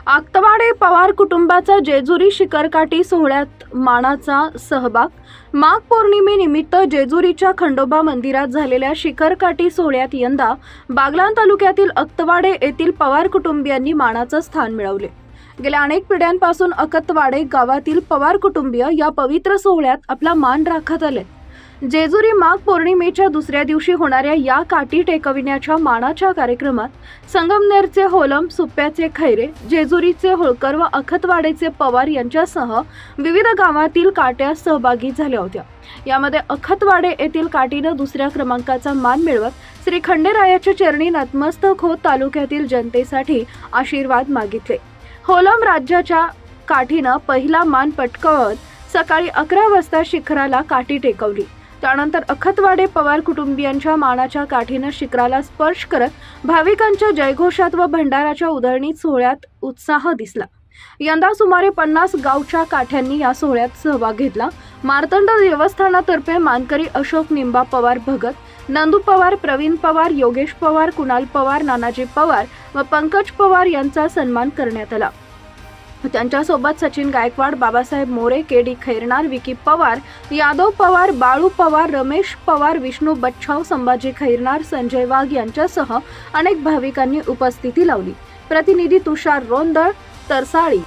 आक्तवाडे पवार कुटुंबाचा जेजुरी शिखरकाठी सोहळ्यात मानाचा सहभाग। माघ पौर्णिमेनिमित्त जेजुरीच्या खंडोबा मंदिरात झालेल्या शिखरकाठी सोहळ्यात यंदा बागलाण तालुक्यातील आक्तवाडे येथील पवार कुटुंबियांनी मानाचे स्थान मिळवले। गेल्या अनेक पिढ्यांपासून आक्तवाडे गावातील पवार कुटुंबीय या पवित्र सोहळ्यात आपला मान राखत आले। जेजुरी माघ पौर्णिमेच्या दुसऱ्या दिवशी होणाऱ्या या काठी टेकविण्याच्या मानाच्या कार्यक्रमात संगमनेरचे होलम, सुप्याचे खैरे, जेजुरीचे होळकर व आक्तवाडेचे पवार यांच्यासह विविध गावातील काट्या सहभागी झाल्या होत्या। यामध्ये आक्तवाडे येथील काठीनं दुसऱ्या क्रमांकाचा मान मिळवत श्री खंडेरायाच्या चरणी नतमस्तक होत तालुक्यातील जनतेसाठी आशीर्वाद मागितले। होलम राज्याच्या काठीनं पहिला मान पटकावत सकाळी 11 वाजता शिखराला काठी टेकवली। त्यानंतर आक्तवाडे पवार कुटुंबियांच्या मानाच्या काठीनं शिखराला स्पर्श करत भाविकांच्या जयघोषात व भंडाराच्या उधळणीत सोहळ्यात उत्साह दिसला। यंदा सुमारे 50 गावच्या काठ्यांनी या सोहळ्यात सहभाग घेतला। मार्तंड देवस्थानातर्फे मानकरी अशोक निंबा पवार भगत, नंदू पवार, प्रवीण पवार, योगेश पवार, कुणाल पवार, नानाजी पवार व पंकज पवार यांचा सन्मान करण्यात आला। त्यांच्यासोबत सचिन गायकवाड, बाबासाहेब मोरे, केडी खैरनार, विकी पवार, यादव पवार, बाळू पवार, रमेश पवार, विष्णू बच्छाव, संभाजी खैरनार, संजय वाघ यांच्यासह अनेक भाविकांनी उपस्थिती लावली। प्रतिनिधी तुषार रोंदळ, तरसाळी।